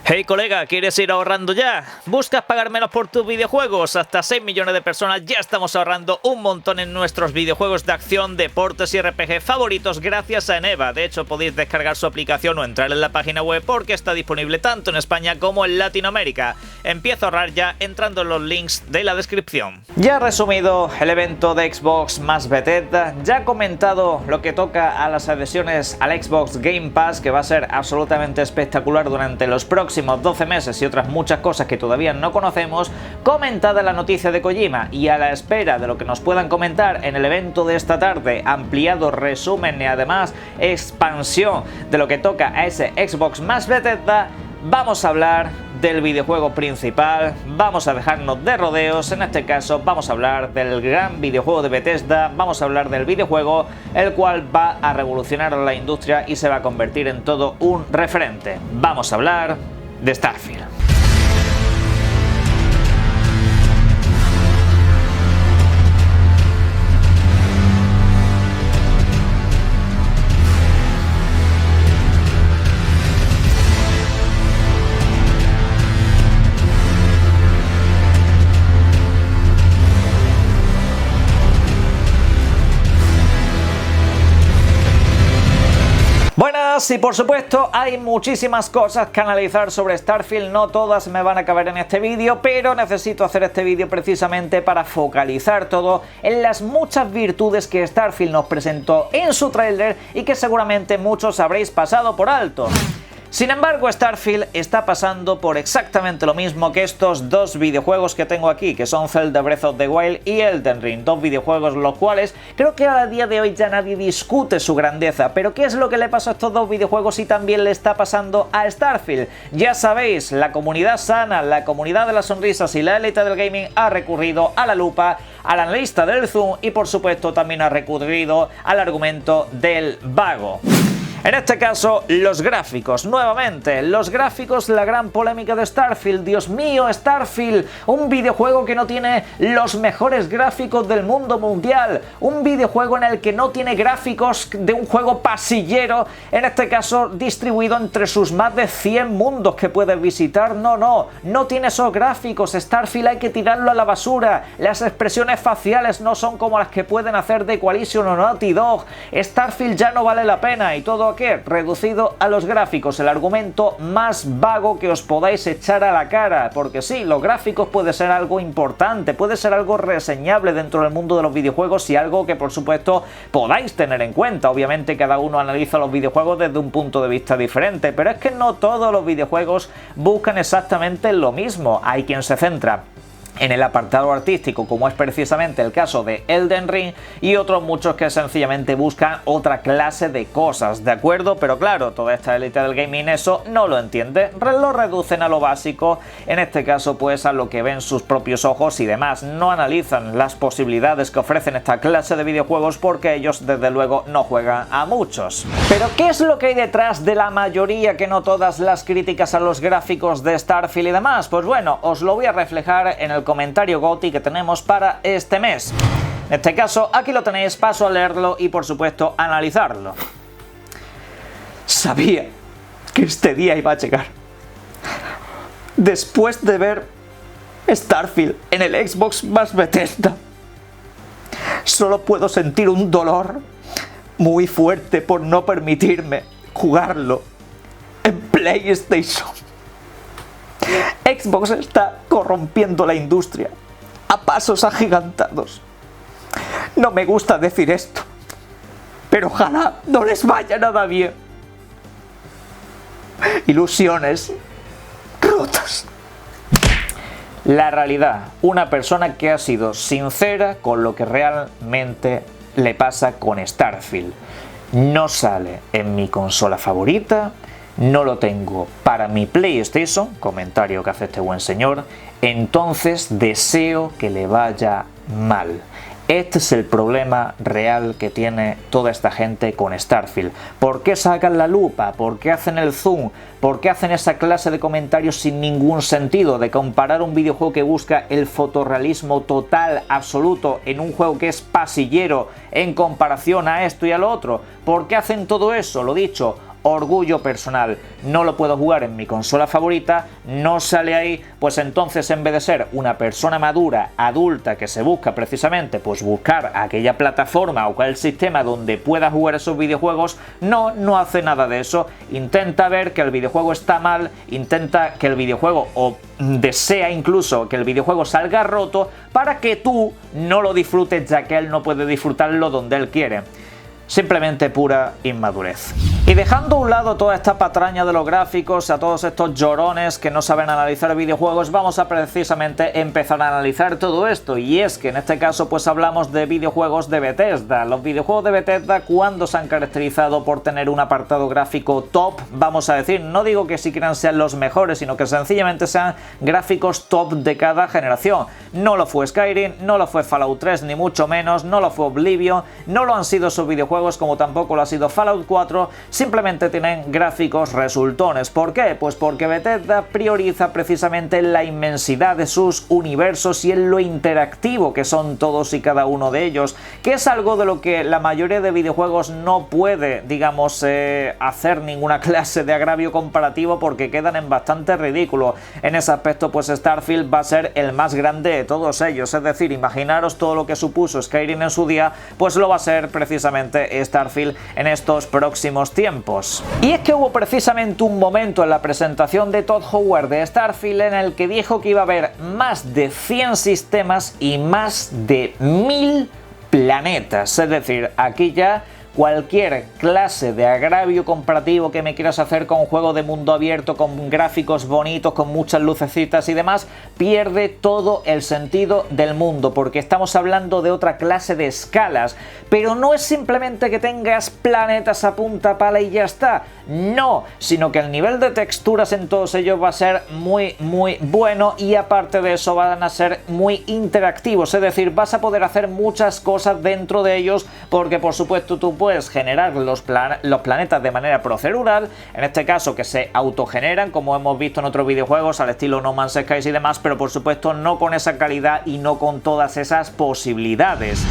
Hey colega, ¿quieres ir ahorrando ya? ¿Buscas pagar menos por tus videojuegos? Hasta 6 millones de personas ya estamos ahorrando un montón en nuestros videojuegos de acción, deportes y RPG favoritos gracias a Eneba. De hecho, podéis descargar su aplicación o entrar en la página web porque está disponible tanto en España como en Latinoamérica. Empieza a ahorrar ya entrando en los links de la descripción. Ya he resumido el evento de Xbox más Bethesda, ya he comentado lo que toca a las adhesiones al Xbox Game Pass, que va a ser absolutamente espectacular durante los próximos 12 meses y otras muchas cosas que todavía no conocemos. Comentada la noticia de Kojima y a la espera de lo que nos puedan comentar en el evento de esta tarde, ampliado resumen y además expansión de lo que toca a ese Xbox más Bethesda, vamos a hablar del videojuego principal, vamos a dejarnos de rodeos. En este caso vamos a hablar del gran videojuego de Bethesda, vamos a hablar del videojuego el cual va a revolucionar la industria y se va a convertir en todo un referente. Vamos a hablar de Starfield. Buenas, y por supuesto hay muchísimas cosas que analizar sobre Starfield, no todas me van a caber en este vídeo, pero necesito hacer este vídeo precisamente para focalizar todo en las muchas virtudes que Starfield nos presentó en su tráiler y que seguramente muchos habréis pasado por alto. Sin embargo, Starfield está pasando por exactamente lo mismo que estos dos videojuegos que tengo aquí, que son Zelda Breath of the Wild y Elden Ring, dos videojuegos los cuales creo que a día de hoy ya nadie discute su grandeza. Pero ¿qué es lo que le pasó a estos dos videojuegos y también le está pasando a Starfield? Ya sabéis, la comunidad sana, la comunidad de las sonrisas y la élite del gaming ha recurrido a la lupa, al analista del Zoom y por supuesto también ha recurrido al argumento del vago. En este caso, los gráficos. Nuevamente, los gráficos, la gran polémica de Starfield. Dios mío, Starfield, un videojuego que no tiene los mejores gráficos del mundo mundial. Un videojuego en el que no tiene gráficos de un juego pasillero, en este caso distribuido entre sus más de 100 mundos que puedes visitar. No tiene esos gráficos. Starfield hay que tirarlo a la basura. Las expresiones faciales no son como las que pueden hacer The Coalition o Naughty Dog. Starfield ya no vale la pena y todo ¿qué? Reducido a los gráficos, el argumento más vago que os podáis echar a la cara, porque sí, los gráficos puede ser algo importante, puede ser algo reseñable dentro del mundo de los videojuegos y algo que por supuesto podáis tener en cuenta. Obviamente cada uno analiza los videojuegos desde un punto de vista diferente, pero es que no todos los videojuegos buscan exactamente lo mismo. Hay quien se centra en el apartado artístico, como es precisamente el caso de Elden Ring, y otros muchos que sencillamente buscan otra clase de cosas, ¿de acuerdo? Pero claro, toda esta élite del gaming eso no lo entiende, lo reducen a lo básico, en este caso pues a lo que ven sus propios ojos y demás, no analizan las posibilidades que ofrecen esta clase de videojuegos porque ellos desde luego no juegan a muchos. Pero ¿qué es lo que hay detrás de la mayoría, que no todas, las críticas a los gráficos de Starfield y demás? Pues bueno, os lo voy a reflejar en el comentario GOTY que tenemos para este mes. En este caso, aquí lo tenéis, paso a leerlo y por supuesto analizarlo. Sabía que este día iba a llegar. Después de ver Starfield en el Xbox más Bethesda, solo puedo sentir un dolor muy fuerte por no permitirme jugarlo en PlayStation. Xbox está corrompiendo la industria a pasos agigantados. No me gusta decir esto, pero ojalá no les vaya nada bien. Ilusiones rotas. La realidad, una persona que ha sido sincera con lo que realmente le pasa con Starfield. No sale en mi consola favorita, no lo tengo para mi PlayStation, comentario que hace este buen señor, entonces deseo que le vaya mal. Este es el problema real que tiene toda esta gente con Starfield. ¿Por qué sacan la lupa? ¿Por qué hacen el zoom? ¿Por qué hacen esa clase de comentarios sin ningún sentido? De comparar un videojuego que busca el fotorrealismo total, absoluto, en un juego que es pasillero en comparación a esto y a lo otro. ¿Por qué hacen todo eso? Lo dicho, orgullo personal. No lo puedo jugar en mi consola favorita, no sale ahí, pues entonces en vez de ser una persona madura, adulta, que se busca precisamente pues buscar aquella plataforma o aquel sistema donde pueda jugar esos videojuegos, no hace nada de eso. Intenta ver que el videojuego está mal, intenta que el videojuego, o desea incluso que el videojuego salga roto para que tú no lo disfrutes, ya que él no puede disfrutarlo donde él quiere. Simplemente pura inmadurez. Y dejando a un lado toda esta patraña de los gráficos, a todos estos llorones que no saben analizar videojuegos, vamos a precisamente empezar a analizar todo esto. Y es que en este caso pues hablamos de videojuegos de Bethesda. Los videojuegos de Bethesda, cuando se han caracterizado por tener un apartado gráfico top, vamos a decir, no digo que siquiera sean los mejores, sino que sencillamente sean gráficos top de cada generación. No lo fue Skyrim, no lo fue Fallout 3, ni mucho menos, no lo fue Oblivion, no lo han sido sus videojuegos, como tampoco lo ha sido Fallout 4, simplemente tienen gráficos resultones. ¿Por qué? Pues porque Bethesda prioriza precisamente la inmensidad de sus universos y en lo interactivo que son todos y cada uno de ellos, que es algo de lo que la mayoría de videojuegos no puede, digamos, hacer ninguna clase de agravio comparativo, porque quedan en bastante ridículo. En ese aspecto pues Starfield va a ser el más grande de todos ellos, es decir, imaginaros todo lo que supuso Skyrim en su día, pues lo va a ser precisamente Starfield en estos próximos tiempos. Y es que hubo precisamente un momento en la presentación de Todd Howard de Starfield en el que dijo que iba a haber más de 100 sistemas y más de 1000 planetas, es decir, aquí ya cualquier clase de agravio comparativo que me quieras hacer con un juego de mundo abierto, con gráficos bonitos, con muchas lucecitas y demás, pierde todo el sentido del mundo, porque estamos hablando de otra clase de escalas. Pero no es simplemente que tengas planetas a punta pala y ya está, no, sino que el nivel de texturas en todos ellos va a ser muy bueno, y aparte de eso van a ser muy interactivos, es decir, vas a poder hacer muchas cosas dentro de ellos, porque por supuesto tú puedes generar los planetas de manera procedural, en este caso que se autogeneran, como hemos visto en otros videojuegos al estilo No Man's Sky y demás, pero por supuesto no con esa calidad y no con todas esas posibilidades.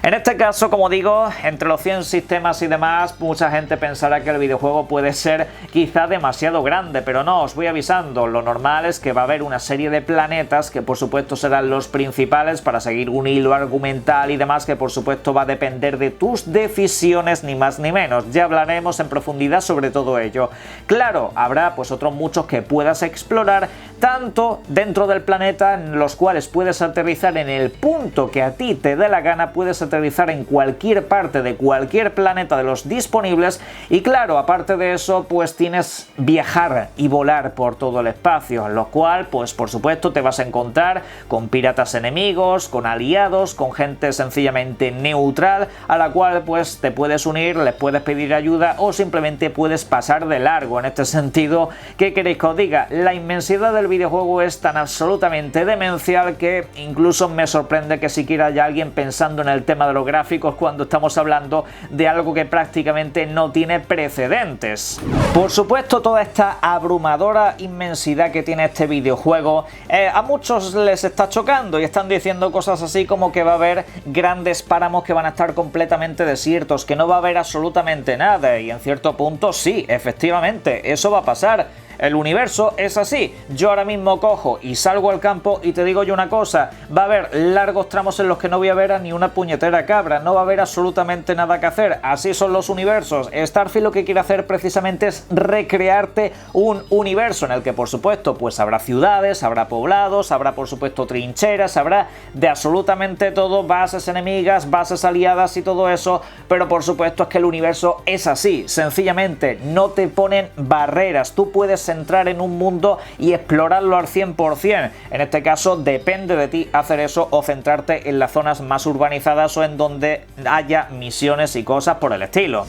En este caso, como digo, entre los 100 sistemas y demás, mucha gente pensará que el videojuego puede ser quizá demasiado grande, pero no, os voy avisando, lo normal es que va a haber una serie de planetas que por supuesto serán los principales para seguir un hilo argumental y demás, que por supuesto va a depender de tus decisiones, ni más ni menos. Ya hablaremos en profundidad sobre todo ello. Claro, habrá pues otros muchos que puedas explorar, tanto dentro del planeta, en los cuales puedes aterrizar en el punto que a ti te dé la gana, puedes aterrizar en cualquier parte de cualquier planeta de los disponibles, y claro, aparte de eso pues tienes viajar y volar por todo el espacio, en lo cual pues por supuesto te vas a encontrar con piratas enemigos, con aliados, con gente sencillamente neutral a la cual pues te puedes unir, les puedes pedir ayuda o simplemente puedes pasar de largo. En este sentido, ¿qué queréis que os diga? La inmensidad del videojuego es tan absolutamente demencial que incluso me sorprende que siquiera haya alguien pensando en el tema de los gráficos cuando estamos hablando de algo que prácticamente no tiene precedentes. Por supuesto, toda esta abrumadora inmensidad que tiene este videojuego a muchos les está chocando y están diciendo cosas así como que va a haber grandes páramos que van a estar completamente desiertos, que no va a haber absolutamente nada, y en cierto punto sí, efectivamente, eso va a pasar. El universo es así. Yo ahora mismo cojo y salgo al campo y te digo yo una cosa, va a haber largos tramos en los que no voy a ver a ni una puñetera cabra, no va a haber absolutamente nada que hacer. Así son los universos. Starfield lo que quiere hacer precisamente es recrearte un universo en el que por supuesto pues habrá ciudades, habrá poblados, habrá por supuesto trincheras, habrá de absolutamente todo, bases enemigas, bases aliadas y todo eso, pero por supuesto es que el universo es así, sencillamente no te ponen barreras, tú puedes entrar en un mundo y explorarlo al 100%. En este caso depende de ti hacer eso o centrarte en las zonas más urbanizadas o en donde haya misiones y cosas por el estilo.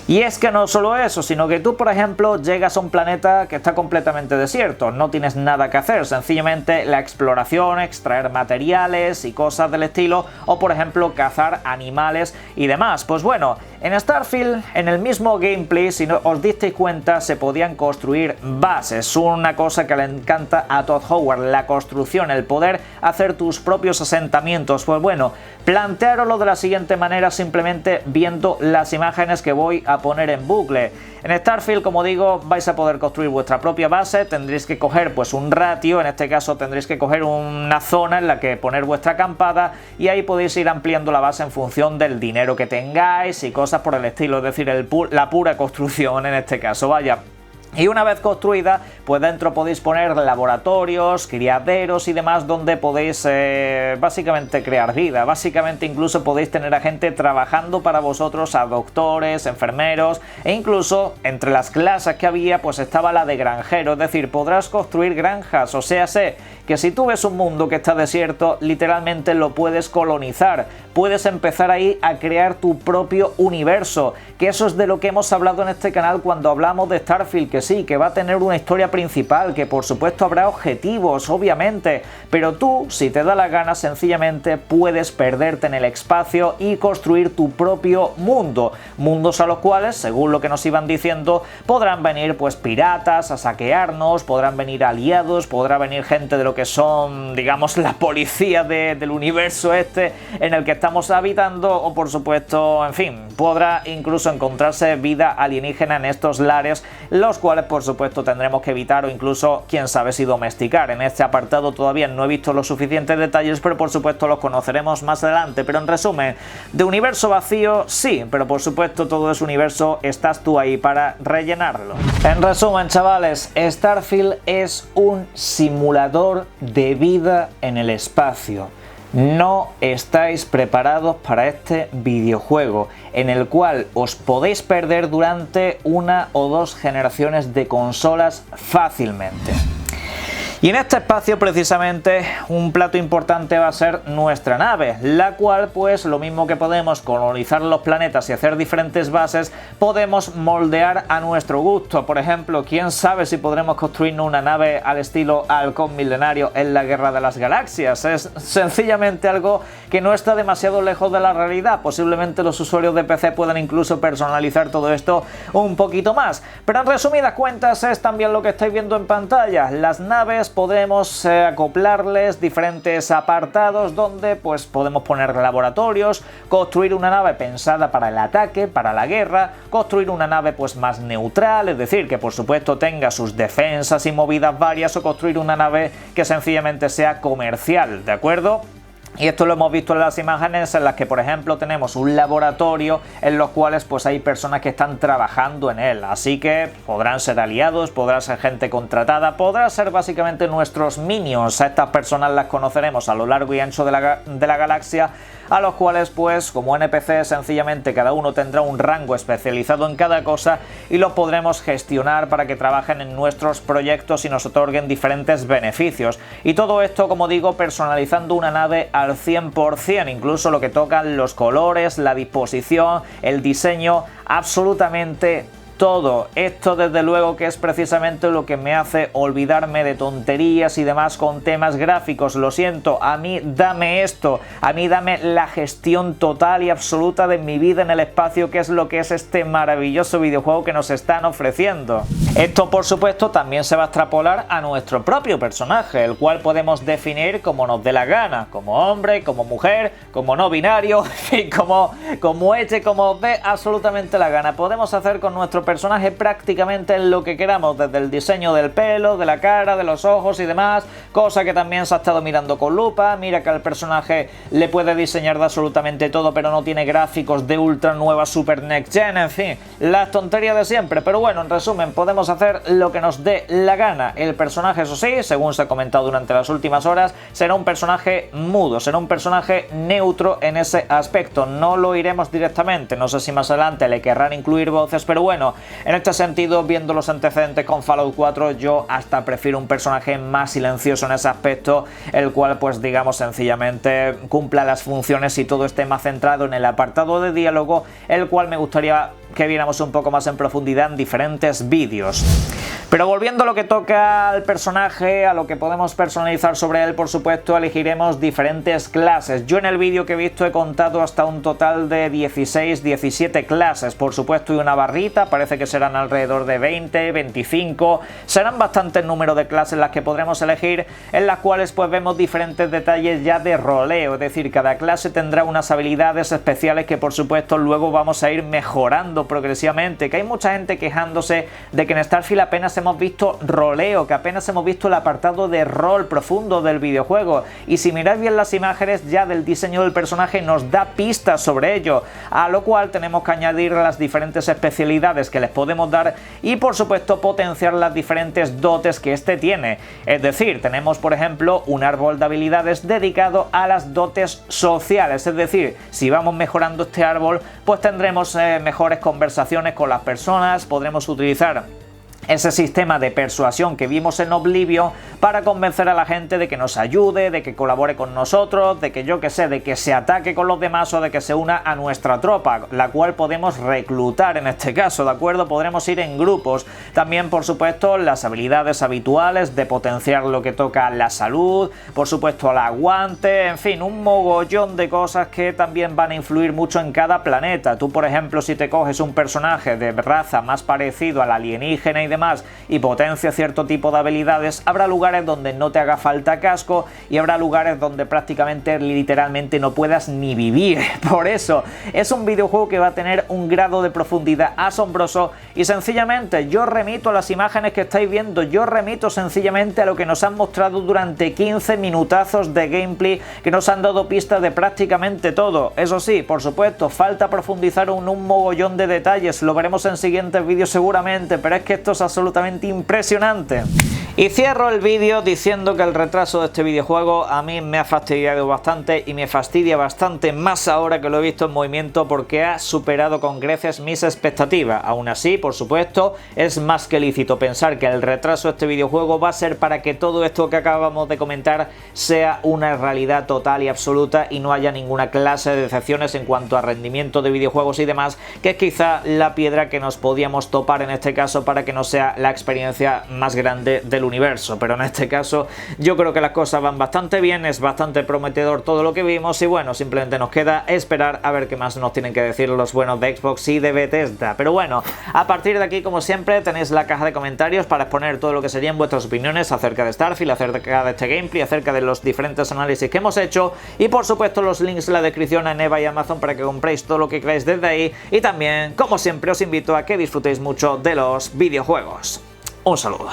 Y es que no solo eso, sino que tú, por ejemplo, llegas a un planeta que está completamente desierto, no tienes nada que hacer, sencillamente la exploración, extraer materiales y cosas del estilo, o por ejemplo cazar animales y demás. Pues bueno, en Starfield, en el mismo gameplay, si no os disteis cuenta, se podían construir bases, una cosa que le encanta a Todd Howard, la construcción, el poder hacer tus propios asentamientos. Pues bueno, plantearoslo de la siguiente manera, simplemente viendo las imágenes que voy a a poner en bucle. En Starfield, como digo, vais a poder construir vuestra propia base, tendréis que coger pues un ratio, en este caso tendréis que coger una zona en la que poner vuestra acampada y ahí podéis ir ampliando la base en función del dinero que tengáis y cosas por el estilo, es decir, la pura construcción en este caso, vaya. Y una vez construida, pues dentro podéis poner laboratorios, criaderos y demás donde podéis básicamente crear vida. Básicamente incluso podéis tener a gente trabajando para vosotros, a doctores, enfermeros e incluso entre las clases que había pues estaba la de granjero, es decir, podrás construir granjas, o sea, sé que si tú ves un mundo que está desierto, literalmente lo puedes colonizar, puedes empezar ahí a crear tu propio universo, que eso es de lo que hemos hablado en este canal cuando hablamos de Starfield, que sí, que va a tener una historia principal, que por supuesto habrá objetivos, obviamente, pero tú, si te da la gana, sencillamente puedes perderte en el espacio y construir tu propio mundo, mundos a los cuales, según lo que nos iban diciendo, podrán venir pues piratas a saquearnos, podrán venir aliados, podrá venir gente de lo que son, digamos, la policía del universo este en el que estamos habitando, o por supuesto, en fin, podrá incluso encontrarse vida alienígena en estos lares, los cuales por supuesto tendremos que evitar o incluso, quién sabe, si domesticar. En este apartado todavía no he visto los suficientes detalles, pero por supuesto los conoceremos más adelante. Pero en resumen, de universo vacío sí, pero por supuesto todo ese universo estás tú ahí para rellenarlo. En resumen, chavales, Starfield es un simulador de vida en el espacio. No estáis preparados para este videojuego, en el cual os podéis perder durante una o dos generaciones de consolas fácilmente. Y en este espacio precisamente un plato importante va a ser nuestra nave, la cual pues lo mismo que podemos colonizar los planetas y hacer diferentes bases, podemos moldear a nuestro gusto. Por ejemplo, quién sabe si podremos construirnos una nave al estilo Halcón Milenario en la Guerra de las Galaxias. Es sencillamente algo que no está demasiado lejos de la realidad. Posiblemente los usuarios de PC puedan incluso personalizar todo esto un poquito más. Pero en resumidas cuentas es también lo que estáis viendo en pantalla. Las naves podemos acoplarles diferentes apartados donde pues podemos poner laboratorios, construir una nave pensada para el ataque, para la guerra, construir una nave pues más neutral, es decir, que por supuesto tenga sus defensas y movidas varias, o construir una nave que sencillamente sea comercial, ¿de acuerdo? Y esto lo hemos visto en las imágenes en las que, por ejemplo, tenemos un laboratorio en los cuales pues hay personas que están trabajando en él. Así que podrán ser aliados, podrá ser gente contratada, podrá ser básicamente nuestros minions. A estas personas las conoceremos a lo largo y ancho de la galaxia, a los cuales pues como NPC sencillamente cada uno tendrá un rango especializado en cada cosa y los podremos gestionar para que trabajen en nuestros proyectos y nos otorguen diferentes beneficios. Y todo esto, como digo, personalizando una nave al 100%, incluso lo que tocan los colores, la disposición, el diseño, absolutamente todo. Esto desde luego que es precisamente lo que me hace olvidarme de tonterías y demás con temas gráficos. Lo siento, a mí dame esto, a mí dame la gestión total y absoluta de mi vida en el espacio, que es lo que es este maravilloso videojuego que nos están ofreciendo. Esto por supuesto también se va a extrapolar a nuestro propio personaje, el cual podemos definir como nos dé la gana, como hombre, como mujer, como no binario, y como os dé absolutamente la gana. Podemos hacer con nuestro personaje prácticamente lo que queramos, desde el diseño del pelo, de la cara, de los ojos y demás, cosa que también se ha estado mirando con lupa. Mira que al personaje le puede diseñar de absolutamente todo, pero no tiene gráficos de ultra nueva super next gen, en fin, las tonterías de siempre. Pero bueno, en resumen, podemos hacer lo que nos dé la gana. El personaje, eso sí, según se ha comentado durante las últimas horas, será un personaje mudo, será un personaje neutro en ese aspecto, no lo iremos directamente. No sé si más adelante le querrán incluir voces, pero bueno, en este sentido, viendo los antecedentes con Fallout 4, yo hasta prefiero un personaje más silencioso en ese aspecto, el cual pues digamos sencillamente cumpla las funciones y todo esté más centrado en el apartado de diálogo, el cual me gustaría que viéramos un poco más en profundidad en diferentes vídeos. Pero volviendo a lo que toca al personaje, a lo que podemos personalizar sobre él, por supuesto elegiremos diferentes clases. Yo en el vídeo que he visto he contado hasta un total de 17 clases, por supuesto, y una barrita, parece que serán alrededor de 20, 25, serán bastantes número de clases las que podremos elegir, en las cuales pues vemos diferentes detalles ya de roleo, es decir, cada clase tendrá unas habilidades especiales que por supuesto luego vamos a ir mejorando avanzando progresivamente, que hay mucha gente quejándose de que en Starfield apenas hemos visto roleo, que apenas hemos visto el apartado de rol profundo del videojuego, y si miráis bien las imágenes ya del diseño del personaje nos da pistas sobre ello, a lo cual tenemos que añadir las diferentes especialidades que les podemos dar y por supuesto potenciar las diferentes dotes que este tiene. Es decir, tenemos por ejemplo un árbol de habilidades dedicado a las dotes sociales, es decir, si vamos mejorando este árbol pues tendremos mejores conversaciones con las personas, podremos utilizar ese sistema de persuasión que vimos en Oblivion para convencer a la gente de que nos ayude, de que colabore con nosotros, de que yo que sé, de que se ataque con los demás o de que se una a nuestra tropa, la cual podemos reclutar en este caso, ¿de acuerdo? Podremos ir en grupos. También, por supuesto, las habilidades habituales de potenciar lo que toca la salud, por supuesto el aguante, en fin, un mogollón de cosas que también van a influir mucho en cada planeta. Tú, por ejemplo, si te coges un personaje de raza más parecido al alienígena y demás y potencia cierto tipo de habilidades, habrá lugares donde no te haga falta casco y habrá lugares donde prácticamente literalmente no puedas ni vivir. Por eso es un videojuego que va a tener un grado de profundidad asombroso y sencillamente yo remito a las imágenes que estáis viendo, yo remito sencillamente a lo que nos han mostrado durante 15 minutazos de gameplay que nos han dado pistas de prácticamente todo. Eso sí, por supuesto, falta profundizar en un mogollón de detalles, lo veremos en siguientes vídeos seguramente, pero es que esto es absolutamente impresionante. Y cierro el vídeo diciendo que el retraso de este videojuego a mí me ha fastidiado bastante y me fastidia bastante más ahora que lo he visto en movimiento porque ha superado con creces mis expectativas. Aún así, por supuesto, es más que lícito pensar que el retraso de este videojuego va a ser para que todo esto que acabamos de comentar sea una realidad total y absoluta y no haya ninguna clase de decepciones en cuanto a rendimiento de videojuegos y demás, que es quizá la piedra que nos podíamos topar en este caso para que no sea la experiencia más grande del universo, pero en este caso yo creo que las cosas van bastante bien, es bastante prometedor todo lo que vimos y bueno, simplemente nos queda esperar a ver qué más nos tienen que decir los buenos de Xbox y de Bethesda. Pero bueno, a partir de aquí, como siempre, tenéis la caja de comentarios para exponer todo lo que serían vuestras opiniones acerca de Starfield, acerca de este gameplay, acerca de los diferentes análisis que hemos hecho y por supuesto los links en la descripción en EVA y Amazon para que compréis todo lo que queráis desde ahí y también, como siempre, os invito a que disfrutéis mucho de los videojuegos. Un saludo.